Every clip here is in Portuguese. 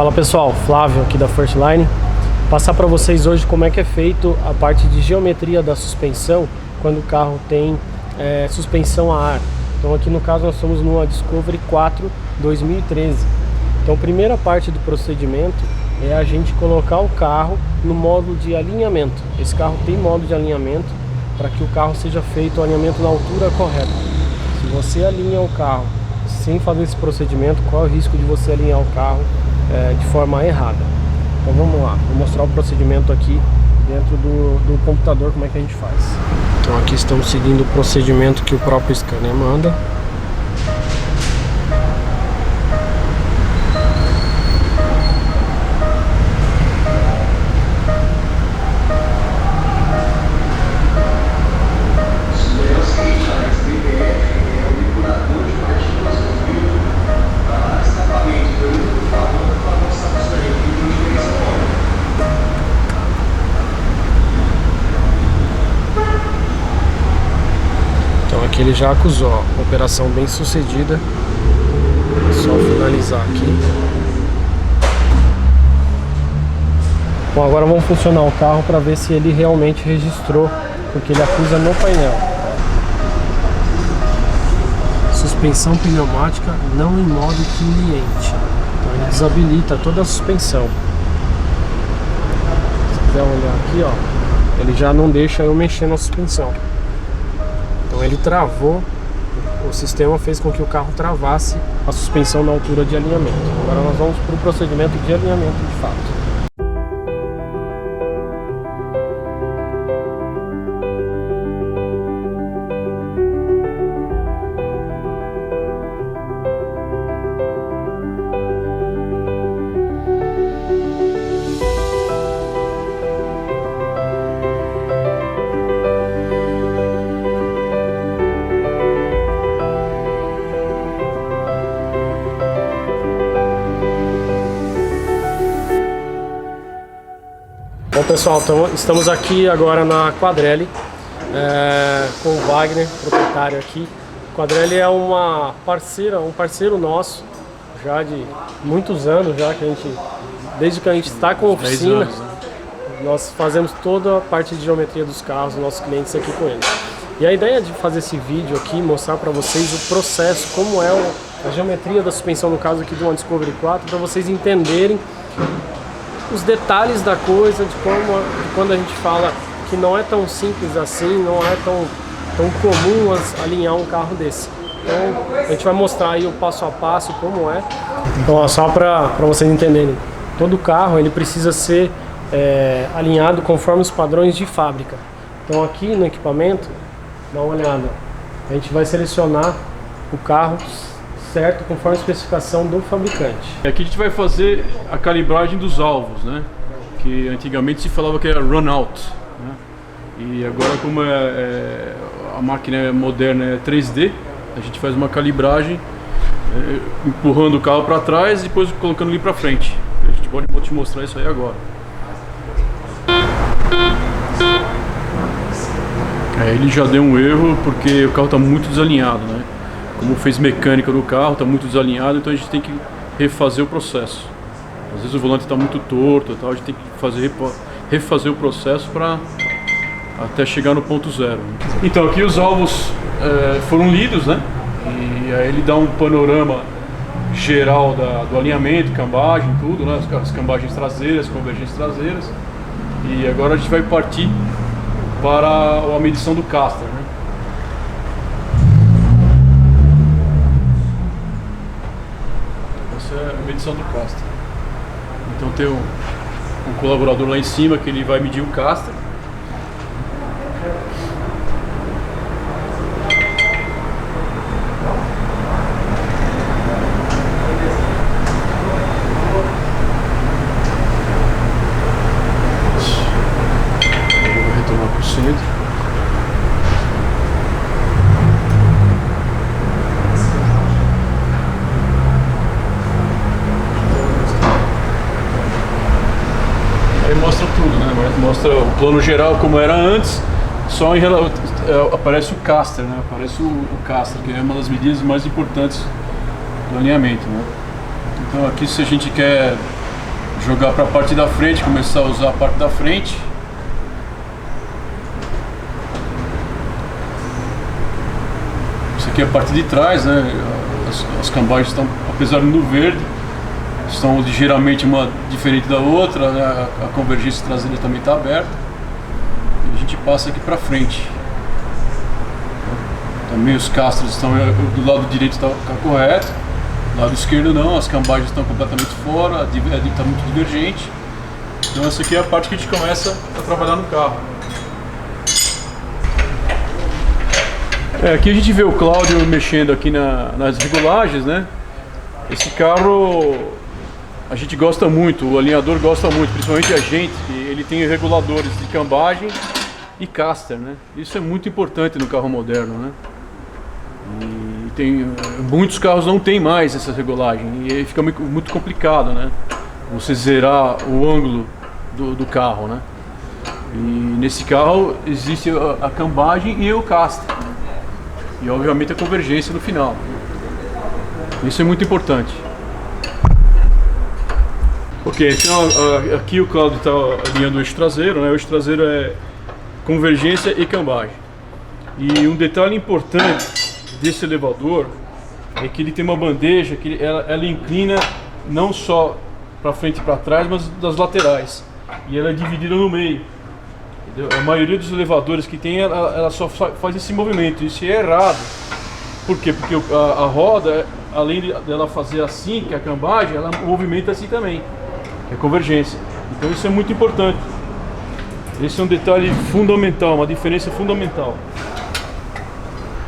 Fala pessoal, Flávio aqui da First Line. Passar para vocês hoje como é que é feito a parte de geometria da suspensão quando o carro tem suspensão a ar. Então aqui no caso nós estamos numa Discovery 4 2013. Então a primeira parte do procedimento é a gente colocar o carro no modo de alinhamento. Esse carro tem modo de alinhamento para que o carro seja feito o alinhamento na altura correta. Se você alinha o carro sem fazer esse procedimento, qual é o risco de você alinhar o carro de forma errada? Então vamos lá, vou mostrar o procedimento aqui dentro do computador, como é que a gente faz. Então aqui estamos seguindo o procedimento que o próprio scanner manda. Aqui ele já acusou, ó, operação bem sucedida. Só finalizar aqui. Bom, agora vamos funcionar o carro para ver se ele realmente registrou, porque ele acusa no painel. Suspensão pneumática não em modo cliente. Então ele desabilita toda a suspensão. Se quiser olhar aqui, ó, ele já não deixa eu mexer na suspensão. Então ele travou, o sistema fez com que o carro travasse a suspensão na altura de alinhamento. Agora nós vamos para o procedimento de alinhamento de fato. Bom pessoal, então estamos aqui agora na Quadrelli com o Wagner, proprietário aqui. Quadrelli é uma parceira, um parceiro nosso já de muitos anos, já que desde que a gente está com a oficina, nós fazemos toda a parte de geometria dos carros, dos nossos clientes aqui com eles. E a ideia de fazer esse vídeo aqui, mostrar para vocês o processo, como é a geometria da suspensão, no caso aqui de uma Discovery 4, para vocês entenderem os detalhes da coisa, de quando a gente fala que não é tão simples assim, não é tão comum alinhar um carro desse. Então a gente vai mostrar aí o passo a passo como é. Então ó, só para vocês entenderem, todo carro ele precisa ser alinhado conforme os padrões de fábrica. Então aqui no equipamento, dá uma olhada, a gente vai selecionar o carro certo, conforme a especificação do fabricante. Aqui a gente vai fazer a calibragem dos alvos, né? Que antigamente se falava que era run out, né? E agora, como a máquina moderna é 3D, a gente faz uma calibragem empurrando o carro para trás e depois colocando ele para frente. A gente pode te mostrar isso aí agora. Ele já deu um erro porque o carro está muito desalinhado, né? Como fez mecânica no carro, está muito desalinhado, então a gente tem que refazer o processo. Às vezes o volante está muito torto e tal, a gente tem que refazer o processo para até chegar no ponto zero. Então aqui os alvos foram lidos, né? E aí ele dá um panorama geral do alinhamento, cambagem, tudo, né? As cambagens traseiras, convergências traseiras. E agora a gente vai partir para a medição do caster, né? A medição do caster. Então tem um colaborador lá em cima que ele vai medir o caster. Eu vou retornar para o centro. Mostra tudo, né? Mostra o plano geral como era antes, só em relação aparece o caster, né? Aparece o caster, que é uma das medidas mais importantes do alinhamento, né? Então aqui, se a gente quer jogar para a parte da frente, começar a usar a parte da frente. Isso aqui é a parte de trás, né? As cambagens estão, apesar do verde, estão ligeiramente uma diferente da outra, né? A convergência traseira também está aberta. E a gente passa aqui para frente. Também os castros estão do lado direito está correto, do lado esquerdo não, as cambagens estão completamente fora, está muito divergente. Então essa aqui é a parte que a gente começa a trabalhar no carro. Aqui a gente vê o Cláudio mexendo aqui nas regulagens, né? Esse carro a gente gosta muito, o alinhador gosta muito, principalmente a gente, ele tem reguladores de cambagem e caster, né? Isso é muito importante no carro moderno, né? E muitos carros não tem mais essa regulagem e aí fica muito complicado, né? Você zerar o ângulo do carro, né? E nesse carro existe a cambagem e o caster. E obviamente a convergência no final. Isso é muito importante. Ok, então aqui o Cláudio está alinhando o eixo traseiro, né? O eixo traseiro é convergência e cambagem. E um detalhe importante desse elevador é que ele tem uma bandeja que ela inclina não só para frente e para trás, mas das laterais. E ela é dividida no meio. A maioria dos elevadores que tem, ela só faz esse movimento. Isso é errado. Por quê? Porque a roda, além dela fazer assim, que é a cambagem, ela movimenta assim também, que é a convergência. Então isso é muito importante. Esse é um detalhe fundamental, uma diferença fundamental.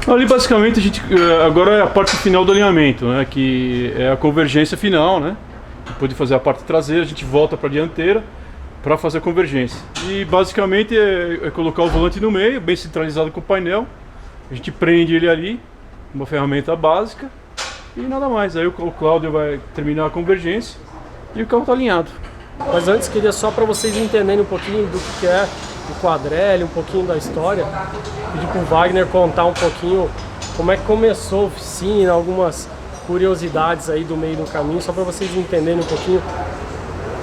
Ali basicamente a gente, agora é a parte final do alinhamento, né? Que é a convergência final, né? Depois de fazer a parte traseira, a gente volta para a dianteira para fazer a convergência. E basicamente é colocar o volante no meio, bem centralizado com o painel. A gente prende ele ali, uma ferramenta básica, e nada mais. Aí o Cláudio vai terminar a convergência e o carro está alinhado. Mas antes queria só para vocês entenderem um pouquinho do que é o Quadrelli, um pouquinho da história, pedir para o Wagner contar um pouquinho como é que começou a oficina, algumas curiosidades aí do meio do caminho, só para vocês entenderem um pouquinho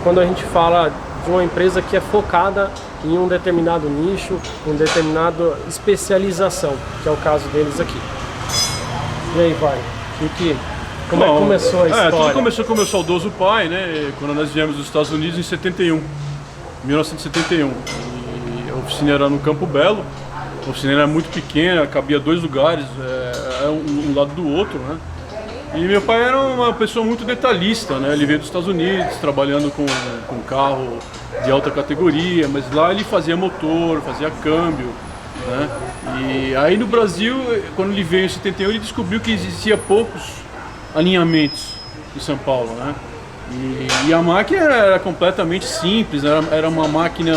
quando a gente fala de uma empresa que é focada em um determinado nicho, em uma determinada especialização, que é o caso deles aqui. E aí, Wagner, como é que começou a história? Tudo começou com o meu saudoso pai, né? Quando nós viemos dos Estados Unidos em 1971. E a oficina era no Campo Belo. A oficina era muito pequena, cabia 2 lugares, um lado do outro, né? E meu pai era uma pessoa muito detalhista, né? Ele veio dos Estados Unidos, trabalhando com carro de alta categoria, mas lá ele fazia motor, fazia câmbio, né? E aí no Brasil, quando ele veio em 71, ele descobriu que existia poucos alinhamentos em São Paulo, né? E a máquina era completamente simples, era uma máquina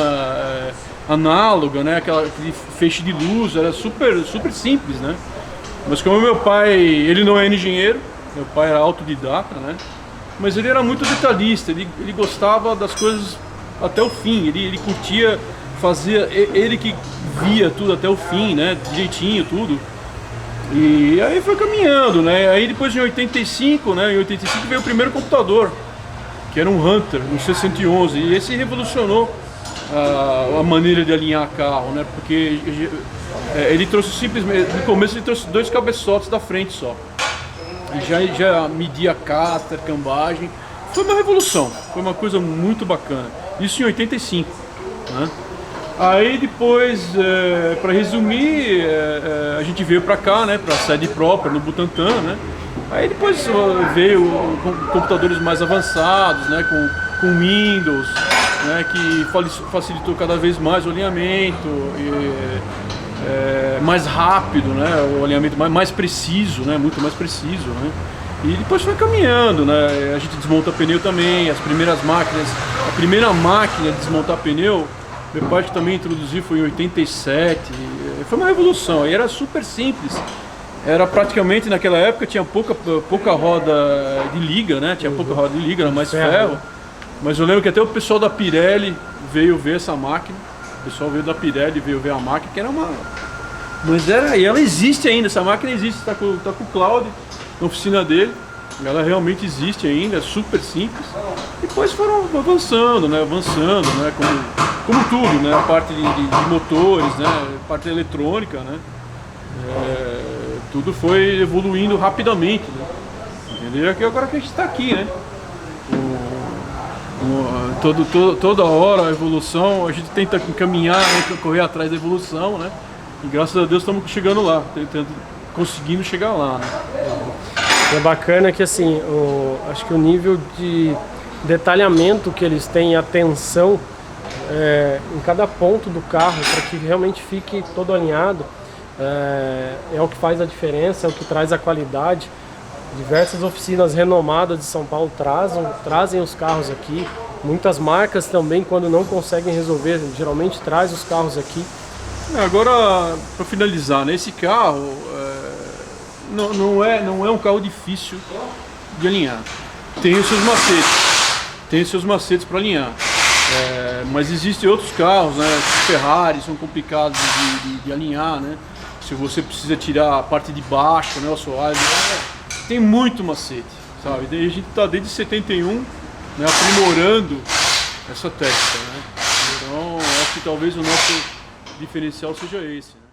análoga, né? Aquele feixe de luz, era super simples, né? Mas como meu pai, ele não é engenheiro, meu pai era autodidata, né? Mas ele era muito detalhista, ele gostava das coisas até o fim, ele curtia fazer, ele que via tudo até o fim, né? Direitinho, tudo. E aí foi caminhando, né? Aí depois em 85, né? Em 85 veio o primeiro computador, que era um Hunter, um C111, e esse revolucionou a maneira de alinhar carro, né? Porque ele trouxe simplesmente, no começo ele trouxe 2 cabeçotes da frente só. E já media caster, cambagem. Foi uma revolução, foi uma coisa muito bacana. Isso em 85, né? Aí depois, para resumir, a gente veio para cá, né, para a sede própria, no Butantã, né? Aí depois veio computadores mais avançados, né, com Windows, né, que facilitou cada vez mais o alinhamento, mais rápido, né, o alinhamento mais preciso, né, muito mais preciso, né? E depois foi caminhando, né? A gente desmonta pneu também, as primeiras máquinas, a primeira máquina de desmontar pneu, meu pai também introduziu, foi em 87, foi uma revolução, e era super simples. Era praticamente, naquela época, tinha pouca roda de liga, né? Tinha pouca roda de liga, era mais ferro. Mas eu lembro que até o pessoal da Pirelli veio ver essa máquina. O pessoal veio da Pirelli, veio ver a máquina, que era uma... Mas e ela existe ainda, essa máquina existe, tá com o Cláudio na oficina dele. Ela realmente existe ainda, é super simples. E depois foram avançando, né? Como tudo, né? A parte de motores, né? A parte eletrônica, né? Tudo foi evoluindo rapidamente, né? Entendeu? E agora que a gente está aqui, né? Toda hora a evolução, a gente tenta caminhar, né? Correr atrás da evolução, né? E graças a Deus estamos chegando lá, conseguindo chegar lá, né? É bacana que assim, acho que o nível de detalhamento que eles têm, atenção em cada ponto do carro para que realmente fique todo alinhado, é o que faz a diferença, é o que traz a qualidade. Diversas oficinas renomadas de São Paulo trazem os carros aqui. Muitas marcas também, quando não conseguem resolver, geralmente traz os carros aqui. Agora, para finalizar, né, esse carro não é um carro difícil de alinhar. Tem os seus macetes para alinhar. Mas existem outros carros, né, Ferrari, são complicados de alinhar, né? Se você precisa tirar a parte de baixo, né, o assoalho, tem muito macete, sabe? A gente está desde 71, né, aprimorando essa técnica, né? Então, acho que talvez o nosso diferencial seja esse, né?